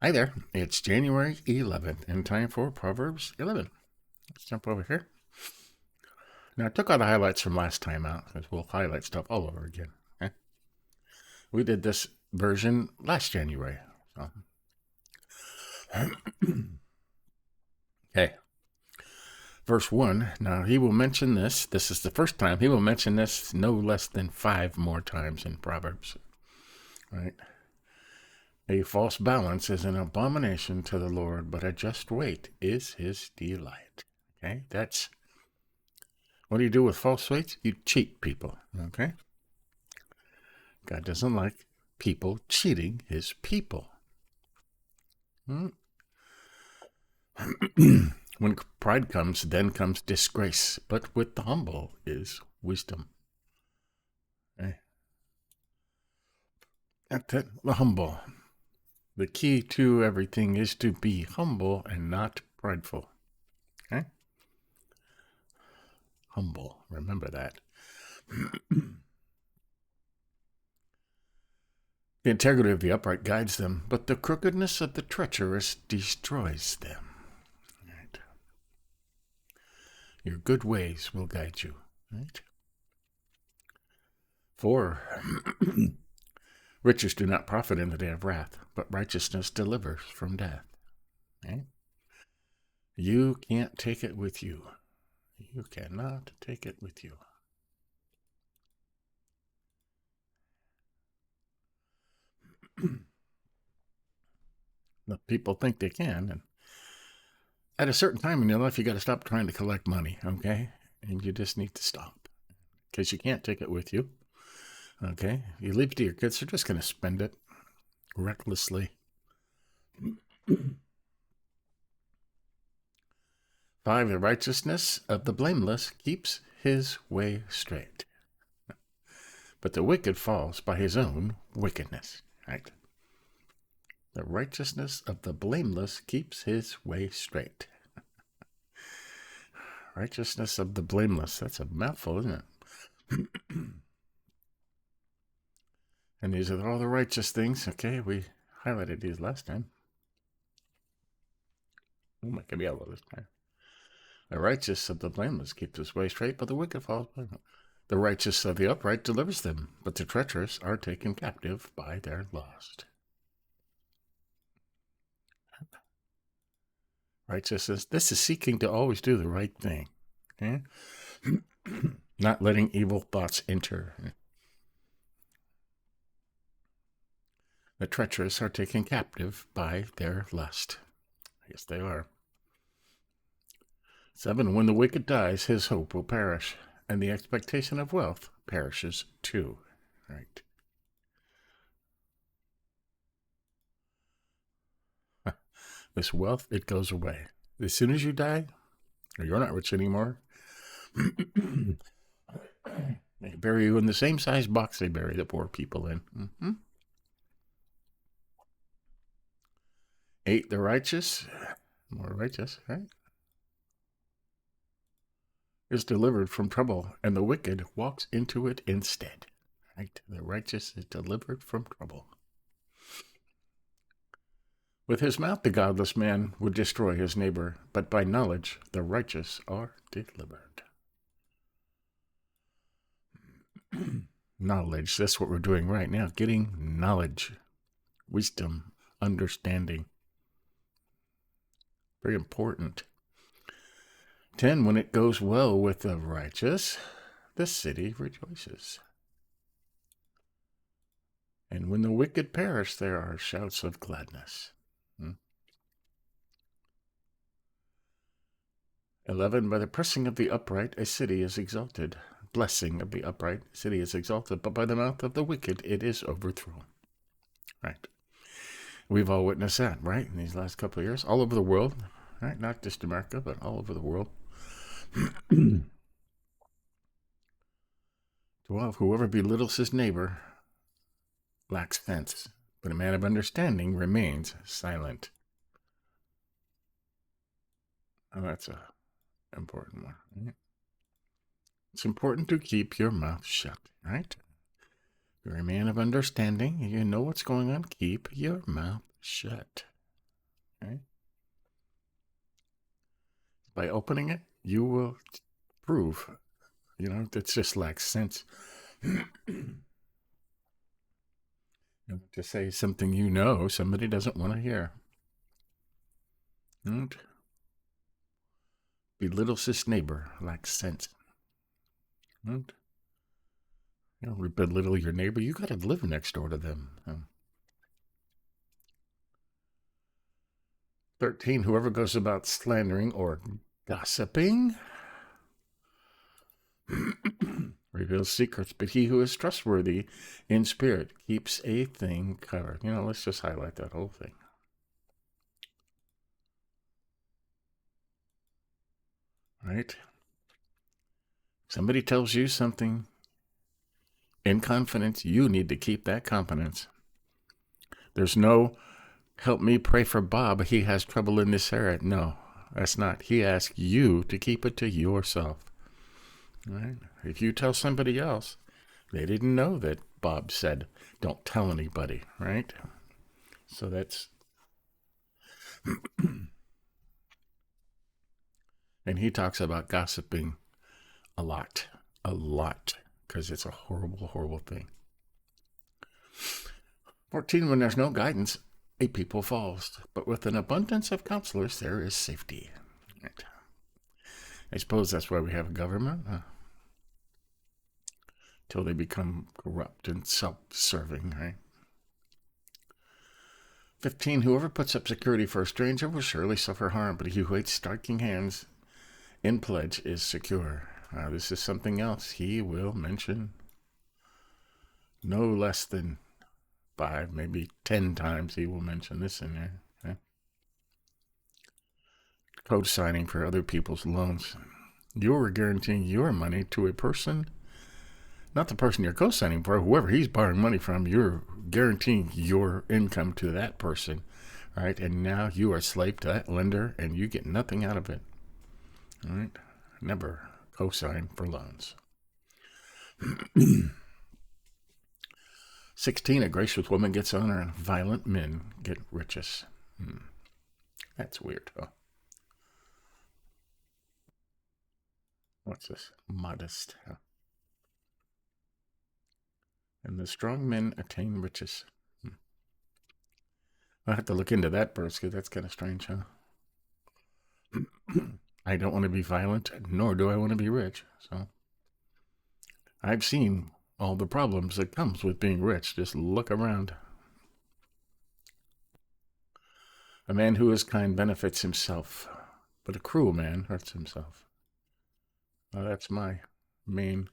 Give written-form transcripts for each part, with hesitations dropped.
Hi there, it's January 11th and time for Proverbs 11. Let's jump over here. Now, I took all the highlights from last time out because we'll highlight stuff all over again. Okay? We did this version last January. So. Okay. Verse 1. Now, he will mention this. This is the first time. He will mention this no less than 5 more times in Proverbs. Right? A false balance is an abomination to the Lord, but a just weight is his delight. Okay? That's what do you do with false weights? You cheat people. Okay? God doesn't like people cheating his people. When pride comes, then comes disgrace. But with the humble is wisdom. Okay? The humble. The key to everything is to be humble and not prideful. Okay? Humble. Remember that. The integrity of the upright guides them, but the crookedness of the treacherous destroys them. Right? Your good ways will guide you. Right? 4. Riches do not profit in the day of wrath, but righteousness delivers from death. Right? You can't take it with you. You cannot take it with you. The people think they can, and at a certain time in your life, you got to stop trying to collect money, okay? And you just need to stop because you can't take it with you, okay? You leave it to your kids, they're just going to spend it recklessly. 5, the righteousness of the blameless keeps his way straight, but the wicked falls by his own wickedness, right? The righteousness of the blameless keeps his way straight. Righteousness of the blameless. That's a mouthful, isn't it? And these are all the righteous things. Okay, we highlighted these last time. Oh, my God, yellow this time. The righteous of the blameless keeps his way straight, but the wicked falls by them. The righteous of the upright delivers them, but the treacherous are taken captive by their lust. Righteousness, this is seeking to always do the right thing. Okay? Not letting evil thoughts enter. The treacherous are taken captive by their lust. Yes, they are. 7, when the wicked dies, his hope will perish, and the expectation of wealth perishes too. Right. This wealth, it goes away. As soon as you die, or you're not rich anymore, they bury you in the same size box they bury the poor people in. 8, the righteous, more righteous, right, is delivered from trouble, and the wicked walks into it instead. Right? The righteous is delivered from trouble. With his mouth the godless man would destroy his neighbor, but by knowledge the righteous are delivered. Knowledge, that's what we're doing right now, getting knowledge, wisdom, understanding. Very important. 10, when it goes well with the righteous, the city rejoices. And when the wicked perish, there are shouts of gladness. 11, by the pressing of the upright, a city is exalted. Blessing of the upright, a city is exalted, but by the mouth of the wicked, it is overthrown. Right. We've all witnessed that, right, in these last couple of years, all over the world, right? Not just America, but all over the world. 12, whoever belittles his neighbor lacks sense, but a man of understanding remains silent. Oh, that's a important one. Right? It's important to keep your mouth shut, right? You're a man of understanding. You know what's going on. Keep your mouth shut. Okay? By opening it, you will prove, it just lacks sense. To say something somebody doesn't want to hear. And belittles his neighbor, lacks sense. And belittle your neighbor, you got to live next door to them. 13, whoever goes about slandering or gossiping reveals secrets, but he who is trustworthy in spirit keeps a thing covered. Let's just highlight that whole thing. Right? Somebody tells you something in confidence, you need to keep that confidence. There's no, help me pray for Bob, he has trouble in this area. No, that's not. He asks you to keep it to yourself. Right? If you tell somebody else, they didn't know that Bob said, don't tell anybody, right? So that's... And he talks about gossiping a lot, because it's a horrible, horrible thing. 14, when there's no guidance, a people falls, but with an abundance of counselors, there is safety. Right. I suppose that's why we have a government, till they become corrupt and self-serving, right? 15, whoever puts up security for a stranger will surely suffer harm, but he who hates striking hands in pledge is secure. This is something else he will mention no less than 5, maybe 10 times he will mention this in there. Okay? Co-signing for other people's loans. You're guaranteeing your money to a person, not the person you're co-signing for, whoever he's borrowing money from, you're guaranteeing your income to that person, right? And now you are slave to that lender and you get nothing out of it. All right? Never co-sign for loans. 16, a gracious woman gets honor and violent men get riches. That's weird, huh? What's this? Modest. Huh? And the strong men attain riches. I'll have to look into that verse because that's kind of strange, huh? I don't want to be violent, nor do I want to be rich. So I've seen all the problems that comes with being rich. Just look around. A man who is kind benefits himself, but a cruel man hurts himself. Well, that's my main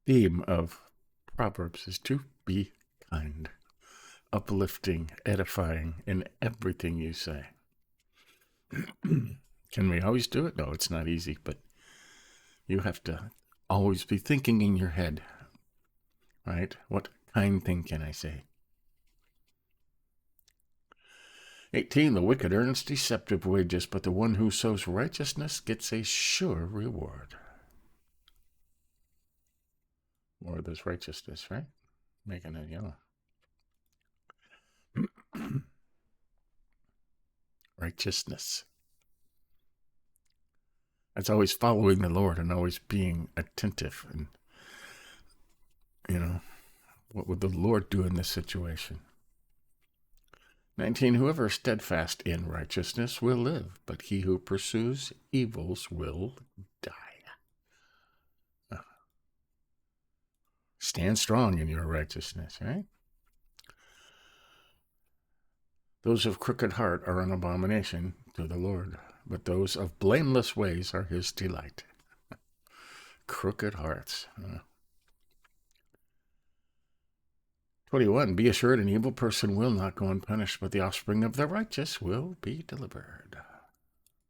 theme of Proverbs, is to be kind, uplifting, edifying in everything you say. Can we always do it? No, it's not easy, but you have to always be thinking in your head, right? What kind thing can I say? 18, the wicked earns deceptive wages, but the one who sows righteousness gets a sure reward. More of this righteousness, right? Making it yellow. Righteousness. That's always following the Lord and always being attentive. And, what would the Lord do in this situation? 19, whoever is steadfast in righteousness will live, but he who pursues evils will die. Stand strong in your righteousness, right? Those of crooked heart are an abomination to the Lord, but those of blameless ways are his delight. Crooked hearts. 21, be assured an evil person will not go unpunished, but the offspring of the righteous will be delivered.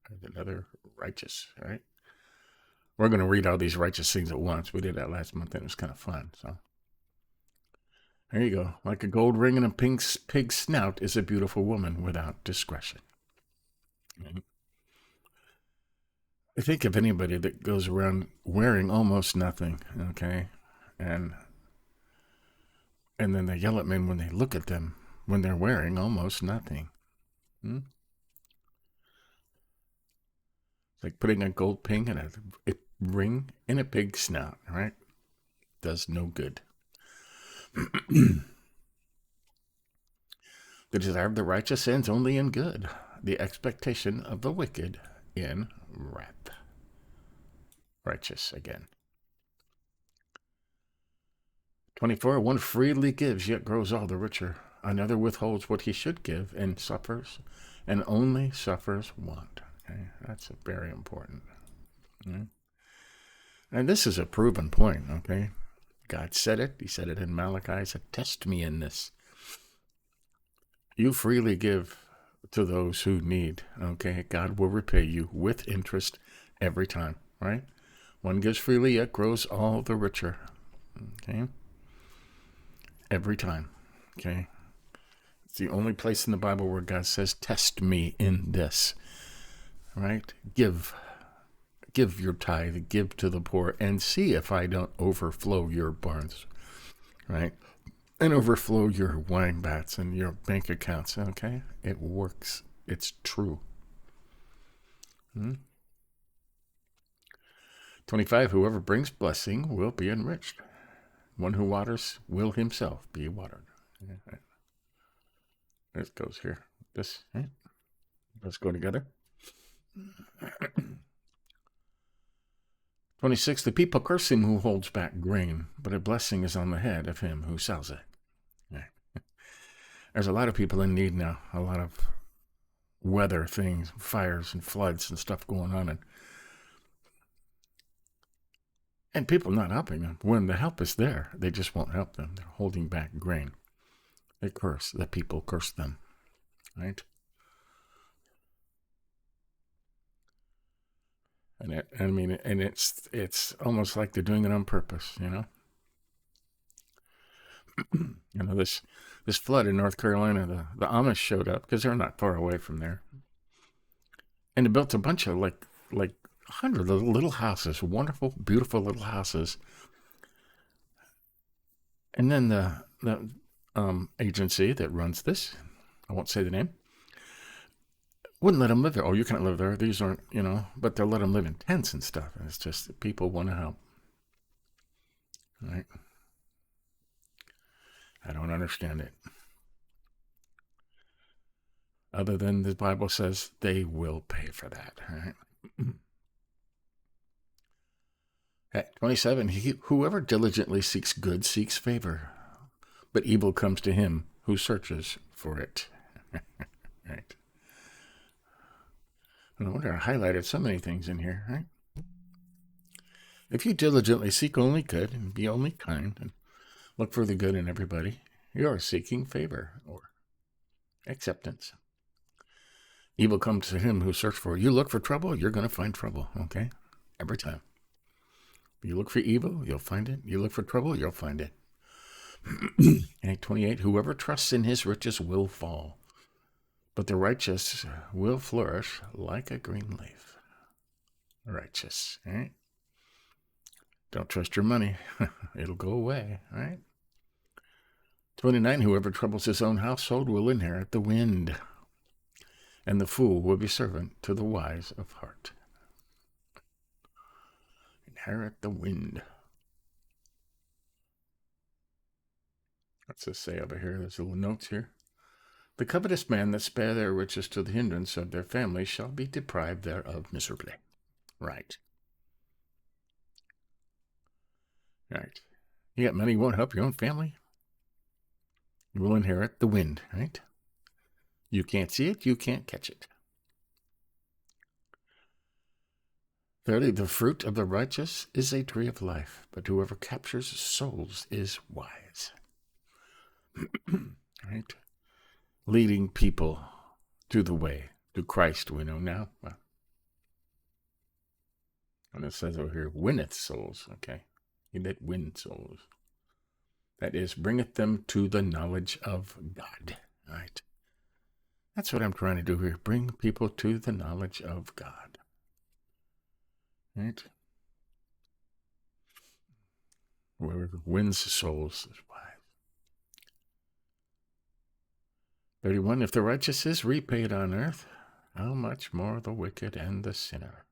There's another righteous, right? We're going to read all these righteous things at once. We did that last month, and it was kind of fun. So there you go. Like a gold ring and a pig's snout is a beautiful woman without discretion. Right? I think of anybody that goes around wearing almost nothing, okay? And then they yell at men when they look at them, when they're wearing almost nothing. Hmm? It's like putting a gold pin in a ring in a pig's snout, right? Does no good. The desire of the righteous ends only in good. The expectation of the wicked in wrath. Righteous again. 24. One freely gives, yet grows all the richer. Another withholds what he should give and suffers, and only suffers want. Okay? That's very important. Okay? And this is a proven point, okay? God said it. He said it in Malachi. He said, test me in this. You freely give to those who need, okay? God will repay you with interest every time, right? One gives freely, yet grows all the richer, okay? Every time, okay? It's the only place in the Bible where God says, test me in this, right? Give your tithe, give to the poor, and see if I don't overflow your barns, right? And overflow your wine vats and your bank accounts, okay? It works. It's true. 25, whoever brings blessing will be enriched. One who waters will himself be watered. This goes here. This, right? Let's go together. 26, the people curse him who holds back grain, but a blessing is on the head of him who sells it. There's a lot of people in need now, a lot of weather things, fires and floods and stuff going on, and people not helping them. When the help is there, they just won't help them. They're holding back grain. They curse. The people curse them, right? And it's almost like they're doing it on purpose, you know. This flood in North Carolina, the Amish showed up because they're not far away from there, and they built a bunch of like 100 little houses, wonderful, beautiful little houses. And then the agency that runs this, I won't say the name, wouldn't let them live there. Oh, you can't live there. These aren't, but they'll let them live in tents and stuff. And it's just that people want to help. Right? I don't understand it. Other than the Bible says they will pay for that. Right? Okay, 27, whoever diligently seeks good seeks favor, but evil comes to him who searches for it. Right? No wonder I highlighted so many things in here, right? If you diligently seek only good and be only kind and look for the good in everybody, you are seeking favor or acceptance. Evil comes to him who searches for it. You look for trouble, you're going to find trouble, okay? Every time. You look for evil, you'll find it. You look for trouble, you'll find it. And 28, whoever trusts in his riches will fall, but the righteous will flourish like a green leaf. Righteous, right? Don't trust your money. It'll go away, right? 29, whoever troubles his own household will inherit the wind, and the fool will be servant to the wise of heart. Inherit the wind. What's this say over here? There's little notes here. The covetous man that spare their riches to the hindrance of their family shall be deprived thereof miserably. Right. Right. You got money, you won't help your own family? You will inherit the wind, right? You can't see it, you can't catch it. 30, the fruit of the righteous is a tree of life, but whoever captures souls is wise. Right? Leading people to the way, to Christ, we know now. Well, and it says over here, winneth souls, okay? He that wins souls. That is, bringeth them to the knowledge of God, right? That's what I'm trying to do here, bring people to the knowledge of God, right? Whoever wins souls is wise. 31, if the righteous is repaid on earth, how much more the wicked and the sinner?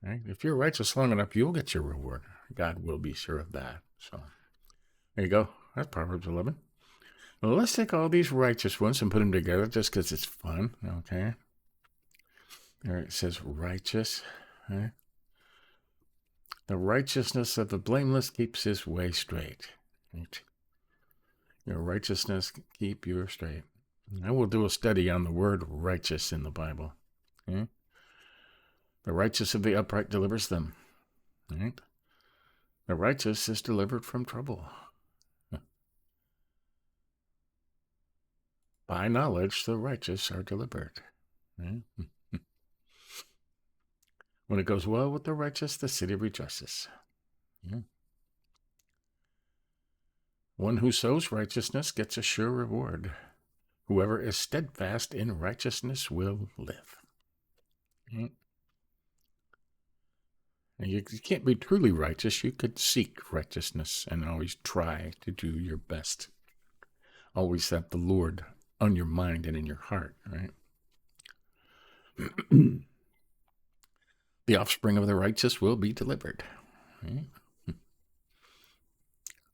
Right? If you're righteous long enough, you'll get your reward. God will be sure of that. So there you go. That's Proverbs 11. Well, let's take all these righteous ones and put them together just because it's fun. Okay. There it says righteous. Right? The righteousness of the blameless keeps his way straight. Right? Your righteousness keep you straight. I will do a study on the word righteous in the Bible. Okay? The righteous of the upright delivers them. Right? The righteous is delivered from trouble. By knowledge, the righteous are delivered. Right? When it goes well with the righteous, the city rejoices. Yeah. One who sows righteousness gets a sure reward. Whoever is steadfast in righteousness will live. Yeah. You can't be truly righteous. You could seek righteousness and always try to do your best. Always have the Lord on your mind and in your heart, right? The offspring of the righteous will be delivered. Right?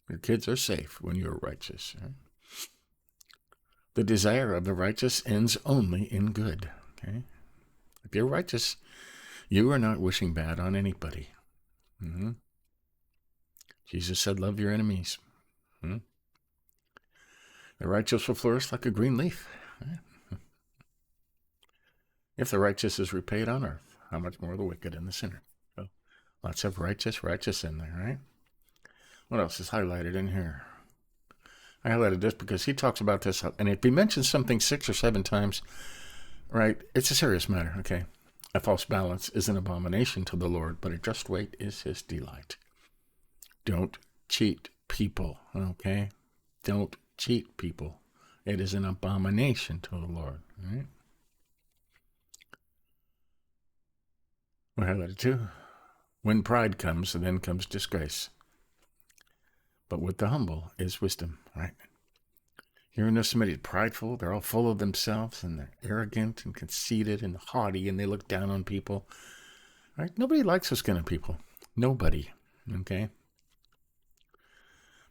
Your kids are safe when you're righteous. Right? The desire of the righteous ends only in good. Okay? If you're righteous, you are not wishing bad on anybody. Mm-hmm. Jesus said, love your enemies. Mm-hmm. The righteous will flourish like a green leaf. Right? If the righteous is repaid on earth, how much more the wicked and the sinner? So, lots of righteous in there, right? What else is highlighted in here? I highlighted this because he talks about this, and if he mentions something 6 or 7 times, right, it's a serious matter, okay? A false balance is an abomination to the Lord, but a just weight is his delight. Don't cheat people, okay? Don't cheat people. It is an abomination to the Lord, right? We highlighted too. When pride comes, then comes disgrace. But with the humble is wisdom, right? You know somebody's prideful, they're all full of themselves, and they're arrogant and conceited and haughty, and they look down on people. Right? Nobody likes those kind of people. Nobody, okay?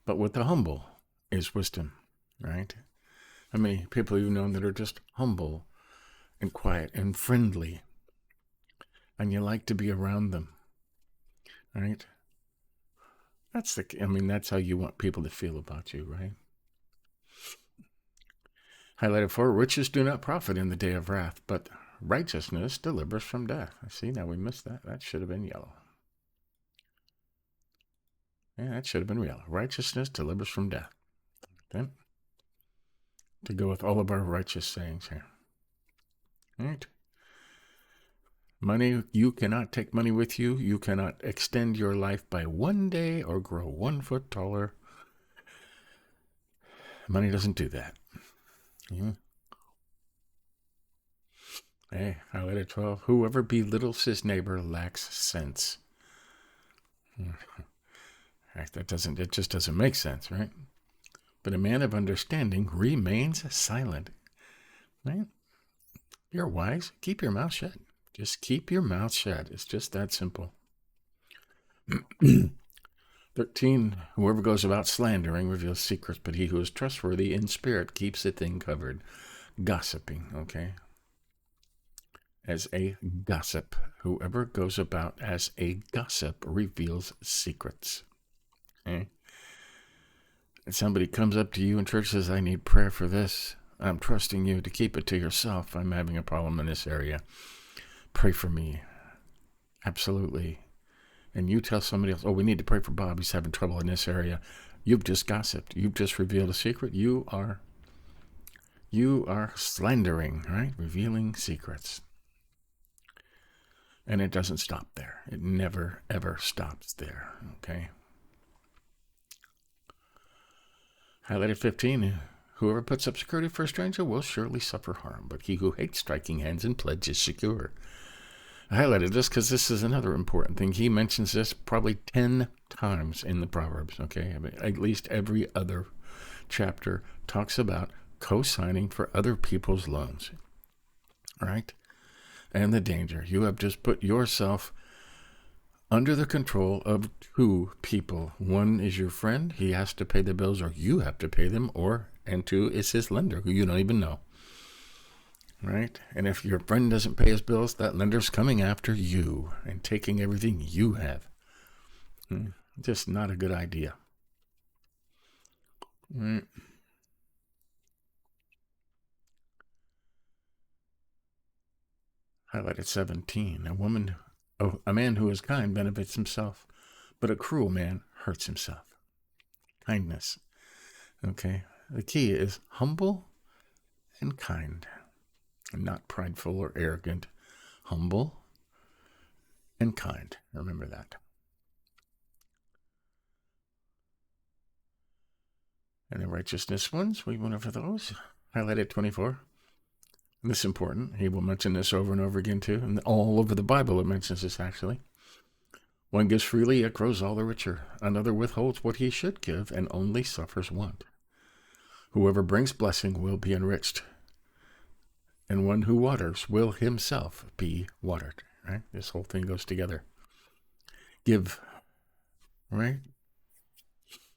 But with the humble is wisdom, right? How many people you know that are just humble and quiet and friendly, and you like to be around them, right? That's how you want people to feel about you, right? Highlighted 4, riches do not profit in the day of wrath, but righteousness delivers from death. See, now we missed that. That should have been yellow. Yeah, that should have been yellow. Righteousness delivers from death. Okay? To go with all of our righteous sayings here. All right? Money, you cannot take money with you. You cannot extend your life by 1 day or grow 1 foot taller. Money doesn't do that. Yeah. Hey, highlighted 12. Whoever belittles his neighbor lacks sense. It just doesn't make sense, right? But a man of understanding remains silent. Right? You're wise. Keep your mouth shut. Just keep your mouth shut. It's just that simple. 13, whoever goes about slandering reveals secrets, but he who is trustworthy in spirit keeps a thing covered. Gossiping, okay? As a gossip. Whoever goes about as a gossip reveals secrets. Okay? And somebody comes up to you in church and says, I need prayer for this. I'm trusting you to keep it to yourself. I'm having a problem in this area. Pray for me. Absolutely. And you tell somebody else, we need to pray for Bob. He's having trouble in this area. You've just gossiped. You've just revealed a secret. You are slandering, right? Revealing secrets. And it doesn't stop there. It never, ever stops there, okay? Highlighted 15, whoever puts up security for a stranger will surely suffer harm, but he who hates striking hands in pledge is secure. I highlighted this because this is another important thing. He mentions this probably 10 times in the Proverbs, okay? I mean, at least every other chapter talks about co-signing for other people's loans, right? And the danger. You have just put yourself under the control of two people. One is your friend. He has to pay the bills, or you have to pay them, and two is his lender, who you don't even know. Right? And if your friend doesn't pay his bills, that lender's coming after you and taking everything you have. Just not a good idea. Highlighted 17. A man who is kind benefits himself, but a cruel man hurts himself. Kindness. Okay. The key is humble and kind. Not prideful or arrogant. Humble and kind. Remember that. And the righteousness ones, we went over those. Highlighted 24. And this is important. He will mention this over and over again too. And all over the Bible it mentions this actually. One gives freely, yet grows all the richer. Another withholds what he should give and only suffers want. Whoever brings blessing will be enriched, and one who waters will himself be watered. Right? This whole thing goes together. Give. Right?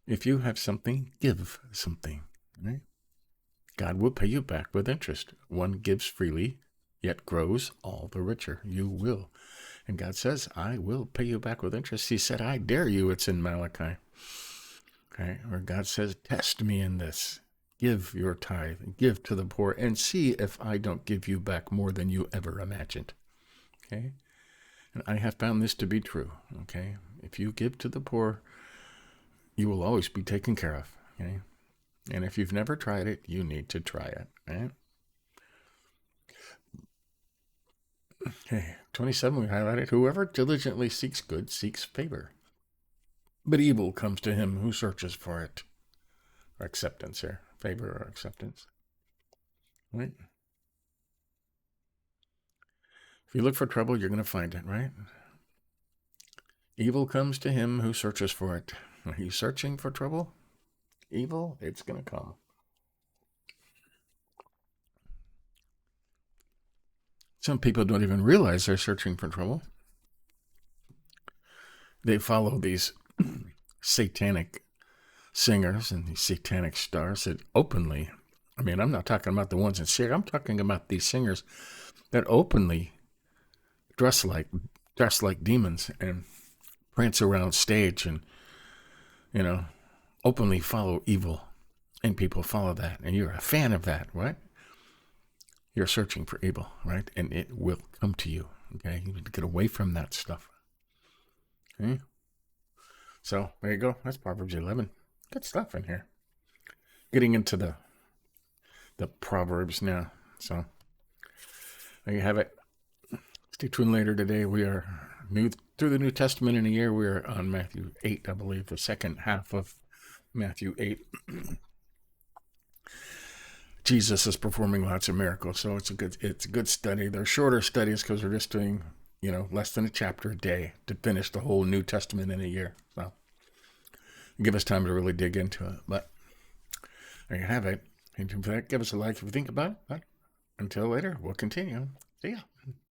If you have something, give something. Right? God will pay you back with interest. One gives freely, yet grows all the richer. You will. And God says, I will pay you back with interest. He said, I dare you. It's in Malachi. Okay? Or God says, test me in this. Give your tithe, give to the poor, and see if I don't give you back more than you ever imagined. Okay? And I have found this to be true. Okay? If you give to the poor, you will always be taken care of. Okay? And if you've never tried it, you need to try it. Right? Okay. 27, we highlighted, whoever diligently seeks good seeks favor, but evil comes to him who searches for it. Or acceptance here. Favor or acceptance. Right? If you look for trouble, you're going to find it, right? Evil comes to him who searches for it. Are you searching for trouble? Evil? It's going to come. Some people don't even realize they're searching for trouble. They follow these satanic singers and these satanic stars that openly, I mean, I'm not talking about the ones in secret, I'm talking about these singers that openly dress like demons and prance around stage and, openly follow evil. And people follow that. And you're a fan of that, right? You're searching for evil, right? And it will come to you, okay? You need to get away from that stuff. Okay? So, there you go. That's Proverbs 11. Good stuff in here. Getting into the Proverbs now. So, there you have it. Stay tuned later today. We are through the New Testament in a year. We are on Matthew 8, I believe, the second half of Matthew 8. Jesus is performing lots of miracles, so it's a good study. They're shorter studies because we're just doing, less than a chapter a day to finish the whole New Testament in a year. So give us time to really dig into it. But there you have it. And for that, give us a like if you think about it. But until later, we'll continue. See ya.